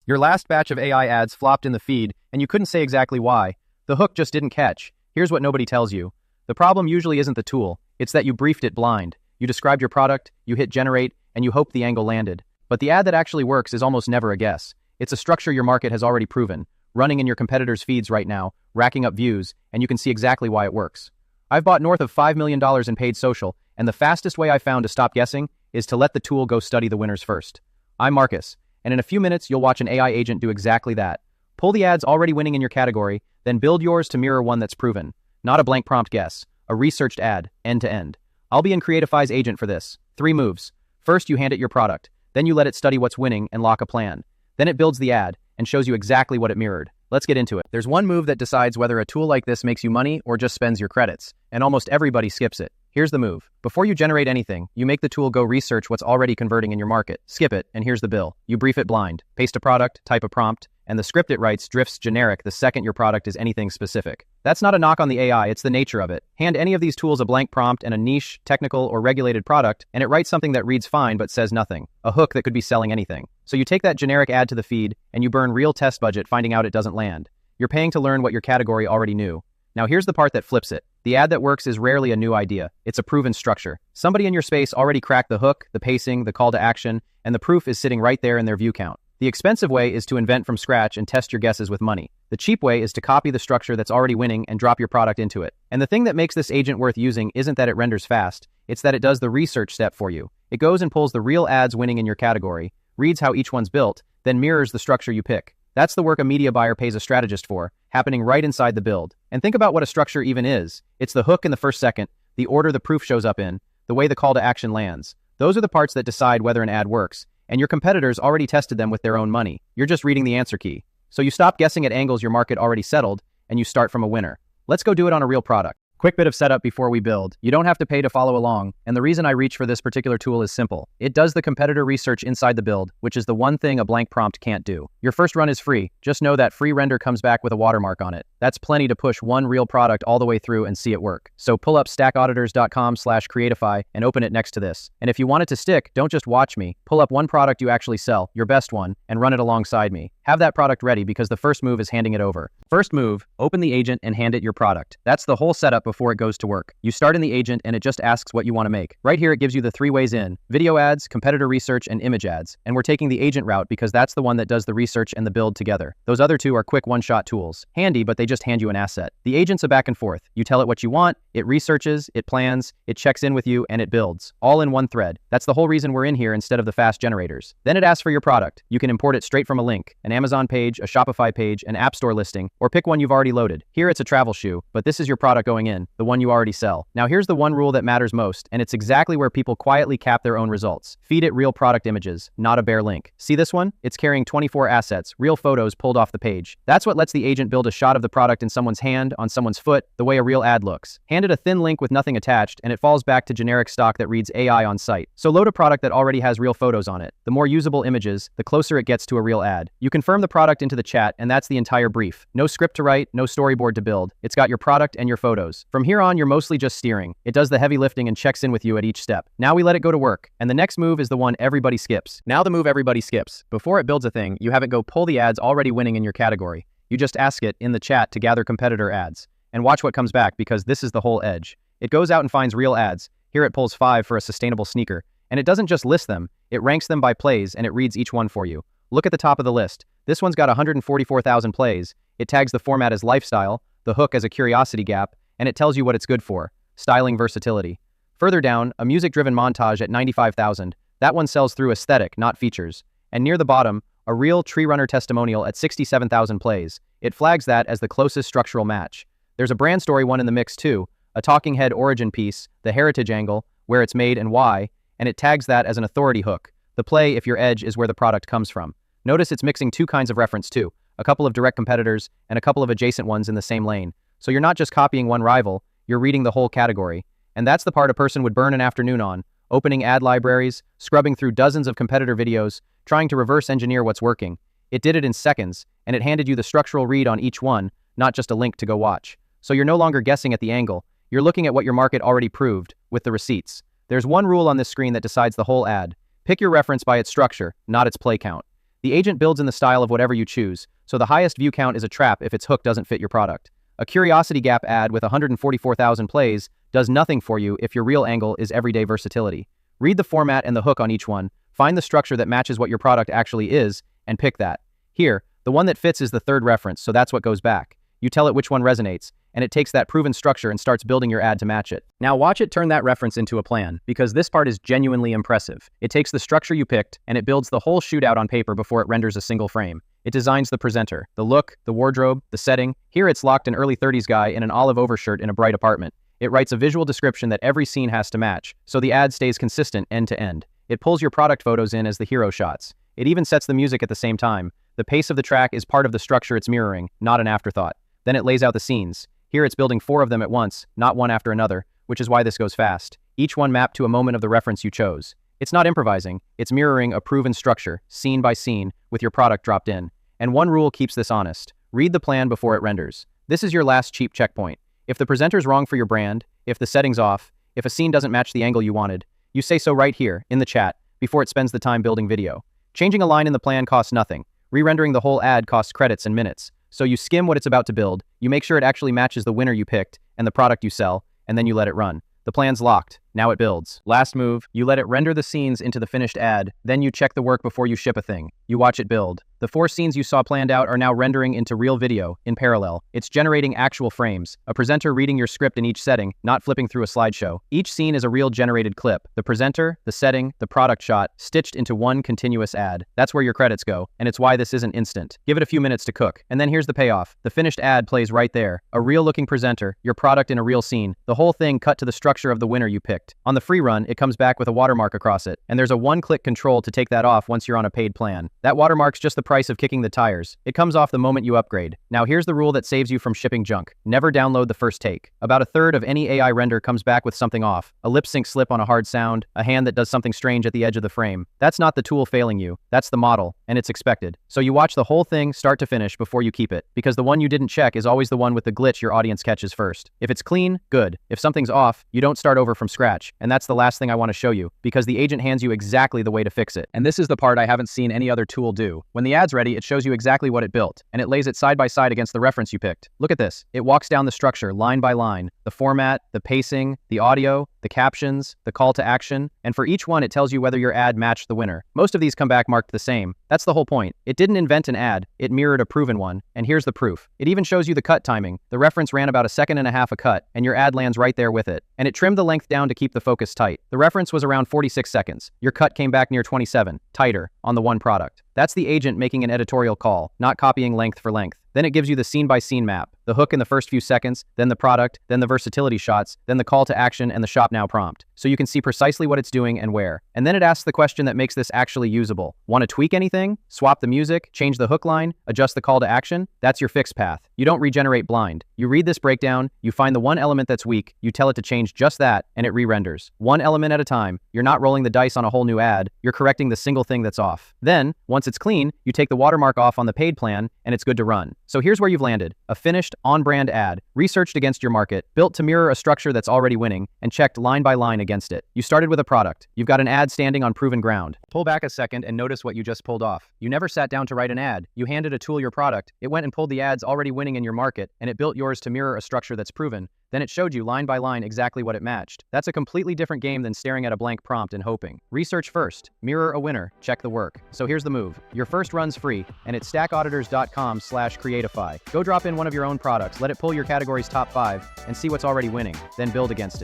Your last batch of AI ads flopped in the feed, and you couldn't say exactly why. The hook just didn't catch. Here's what nobody tells you. The problem usually isn't the tool, it's that you briefed it blind. You described your product, you hit generate, and you hope the angle landed. But the ad that actually works is almost never a guess. It's a structure your market has already proven, running in your competitors' feeds right now, racking up views, and you can see exactly why it works. I've bought north of $5 million in paid social, and the fastest way I found to stop guessing is to let the tool go study the winners first. I'm Marcus, and in a few minutes you'll watch an AI agent do exactly that. Pull the ads already winning in your category, then build yours to mirror one that's proven. Not a blank prompt guess, a researched ad, end to end. I'll be in Creatify's agent for this. 3 moves. First, you hand it your product. Then you let it study what's winning and lock a plan. Then it builds the ad and shows you exactly what it mirrored. Let's get into it. There's one move that decides whether a tool like this makes you money or just spends your credits, and almost everybody skips it. Here's the move. Before you generate anything, you make the tool go research what's already converting in your market. Skip it, and here's the bill. You brief it blind. Paste a product, type a prompt, and the script it writes drifts generic the second your product is anything specific. That's not a knock on the AI, it's the nature of it. Hand any of these tools a blank prompt and a niche, technical, or regulated product, and it writes something that reads fine but says nothing. A hook that could be selling anything. So you take that generic ad to the feed, and you burn real test budget finding out it doesn't land. You're paying to learn what your category already knew. Now here's the part that flips it. The ad that works is rarely a new idea. It's a proven structure. Somebody in your space already cracked the hook, the pacing, the call to action, and the proof is sitting right there in their view count. The expensive way is to invent from scratch and test your guesses with money. The cheap way is to copy the structure that's already winning and drop your product into it. And the thing that makes this agent worth using isn't that it renders fast, it's that it does the research step for you. It goes and pulls the real ads winning in your category, reads how each one's built, then mirrors the structure you pick. That's the work a media buyer pays a strategist for, happening right inside the build. And think about what a structure even is. It's the hook in the first second, the order the proof shows up in, the way the call to action lands. Those are the parts that decide whether an ad works. And your competitors already tested them with their own money. You're just reading the answer key. So you stop guessing at angles your market already settled, and you start from a winner. Let's go do it on a real product. Quick bit of setup before we build. You don't have to pay to follow along, and the reason I reach for this particular tool is simple. It does the competitor research inside the build, which is the one thing a blank prompt can't do. Your first run is free. Just know that free render comes back with a watermark on it. That's plenty to push one real product all the way through and see it work. So pull up stackauditors.com/Creatify and open it next to this. And if you want it to stick, don't just watch me. Pull up one product you actually sell, your best one, and run it alongside me. Have that product ready because the first move is handing it over. First move, open the agent and hand it your product. That's the whole setup before it goes to work. You start in the agent and it just asks what you want to make. Right here it gives you the 3 ways in: video ads, competitor research, and image ads. And we're taking the agent route because that's the one that does the research and the build together. Those other 2 are quick one-shot tools. Handy, but they just hand you an asset. The agent's a back and forth. You tell it what you want, it researches, it plans, it checks in with you, and it builds. All in one thread. That's the whole reason we're in here instead of the fast generators. Then it asks for your product. You can import it straight from a link, an Amazon page, a Shopify page, an App Store listing, or pick one you've already loaded. Here it's a travel shoe, but this is your product going in, the one you already sell. Now here's the one rule that matters most, and it's exactly where people quietly cap their own results. Feed it real product images, not a bare link. See this one? It's carrying 24 assets, real photos pulled off the page. That's what lets the agent build a shot of the product in someone's hand, on someone's foot, the way a real ad looks. Hand it a thin link with nothing attached, and it falls back to generic stock that reads AI on site. So load a product that already has real photos on it. The more usable images, the closer it gets to a real ad. You confirm the product into the chat, and that's the entire brief. No script to write, no storyboard to build. It's got your product and your photos. From here on, you're mostly just steering. It does the heavy lifting and checks in with you at each step. Now we let it go to work. And the next move is the one everybody skips. Now the move everybody skips. Before it builds a thing, you have it go pull the ads already winning in your category. You just ask it in the chat to gather competitor ads. And watch what comes back because this is the whole edge. It goes out and finds real ads. Here it pulls 5 for a sustainable sneaker. And it doesn't just list them, it ranks them by plays and it reads each one for you. Look at the top of the list. This one's got 144,000 plays. It tags the format as lifestyle, the hook as a curiosity gap, and it tells you what it's good for: styling versatility. Further down, a music-driven montage at 95,000. That one sells through aesthetic, not features. And near the bottom, a real tree runner testimonial at 67,000 plays. It flags that as the closest structural match. There's a brand story one in the mix too, a talking head origin piece, the heritage angle, where it's made and why, and it tags that as an authority hook, the play if your edge is where the product comes from. Notice it's mixing 2 kinds of reference too, a couple of direct competitors and a couple of adjacent ones in the same lane. So you're not just copying one rival, you're reading the whole category. And that's the part a person would burn an afternoon on, opening ad libraries, scrubbing through dozens of competitor videos, trying to reverse engineer what's working. It did it in seconds, and it handed you the structural read on each one, not just a link to go watch. So you're no longer guessing at the angle, you're looking at what your market already proved, with the receipts. There's one rule on this screen that decides the whole ad. Pick your reference by its structure, not its play count. The agent builds in the style of whatever you choose, so the highest view count is a trap if its hook doesn't fit your product. A curiosity gap ad with 144,000 plays does nothing for you if your real angle is everyday versatility. Read the format and the hook on each one, find the structure that matches what your product actually is, and pick that. Here, the one that fits is the third reference, so that's what goes back. You tell it which one resonates, and it takes that proven structure and starts building your ad to match it. Now watch it turn that reference into a plan, because this part is genuinely impressive. It takes the structure you picked, and it builds the whole shootout on paper before it renders a single frame. It designs the presenter, the look, the wardrobe, the setting. Here it's locked an early 30s guy in an olive overshirt in a bright apartment. It writes a visual description that every scene has to match, so the ad stays consistent end to end. It pulls your product photos in as the hero shots. It even sets the music at the same time. The pace of the track is part of the structure it's mirroring, not an afterthought. Then it lays out the scenes. Here it's building 4 of them at once, not one after another, which is why this goes fast. Each one mapped to a moment of the reference you chose. It's not improvising, it's mirroring a proven structure, scene by scene, with your product dropped in. And one rule keeps this honest. Read the plan before it renders. This is your last cheap checkpoint. If the presenter's wrong for your brand, if the setting's off, if a scene doesn't match the angle you wanted, you say so right here, in the chat, before it spends the time building video. Changing a line in the plan costs nothing. Re-rendering the whole ad costs credits and minutes. So you skim what it's about to build, you make sure it actually matches the winner you picked and the product you sell, and then you let it run. The plan's locked. Now it builds. Last move, you let it render the scenes into the finished ad, then you check the work before you ship a thing. You watch it build. The 4 scenes you saw planned out are now rendering into real video, in parallel. It's generating actual frames, a presenter reading your script in each setting, not flipping through a slideshow. Each scene is a real generated clip. The presenter, the setting, the product shot, stitched into one continuous ad. That's where your credits go, and it's why this isn't instant. Give it a few minutes to cook. And then here's the payoff. The finished ad plays right there. A real-looking presenter, your product in a real scene. The whole thing cut to the structure of the winner you picked. On the free run, it comes back with a watermark across it, and there's a one-click control to take that off once you're on a paid plan. That watermark's just the price of kicking the tires. It comes off the moment you upgrade. Now here's the rule that saves you from shipping junk. Never download the first take. About a third of any AI render comes back with something off. A lip sync slip on a hard sound, a hand that does something strange at the edge of the frame. That's not the tool failing you. That's the model, and it's expected. So you watch the whole thing start to finish before you keep it, because the one you didn't check is always the one with the glitch your audience catches first. If it's clean, good. If something's off, you don't start over from scratch, and that's the last thing I want to show you, because the agent hands you exactly the way to fix it. And this is the part I haven't seen any other tool do. When the ad's ready, it shows you exactly what it built, and it lays it side by side against the reference you picked. Look at this. It walks down the structure line by line, the format, the pacing, the audio, the captions, the call to action, and for each one it tells you whether your ad matched the winner. Most of these come back marked the same. That's the whole point. It didn't invent an ad, it mirrored a proven one, and here's the proof. It even shows you the cut timing. The reference ran about 1.5 seconds a cut, and your ad lands right there with it. And it trimmed the length down to keep the focus tight. The reference was around 46 seconds. Your cut came back near 27, tighter, on the one product. That's the agent making an editorial call, not copying length for length. Then it gives you the scene-by-scene map, the hook in the first few seconds, then the product, then the versatility shots, then the call to action and the shop now prompt. So you can see precisely what it's doing and where. And then it asks the question that makes this actually usable. Want to tweak anything? Swap the music, change the hook line, adjust the call to action? That's your fixed path. You don't regenerate blind. You read this breakdown, you find the one element that's weak, you tell it to change just that, and it re-renders. One element at a time. You're not rolling the dice on a whole new ad, you're correcting the single thing that's off. Then, once it's clean, you take the watermark off on the paid plan, and it's good to run. So here's where you've landed. A finished, on-brand ad, researched against your market, built to mirror a structure that's already winning, and checked line by line against it. You started with a product. You've got an ad standing on proven ground. Pull back a second and notice what you just pulled off. You never sat down to write an ad. You handed a tool your product. It went and pulled the ads already winning in your market, and it built yours to mirror a structure that's proven. Then it showed you line by line exactly what it matched. That's a completely different game than staring at a blank prompt and hoping. Research first. Mirror a winner. Check the work. So here's the move. Your first run's free, and it's stackauditors.com/Creatify. Go drop in one of your own products, let it pull your category's top 5, and see what's already winning. Then build against it.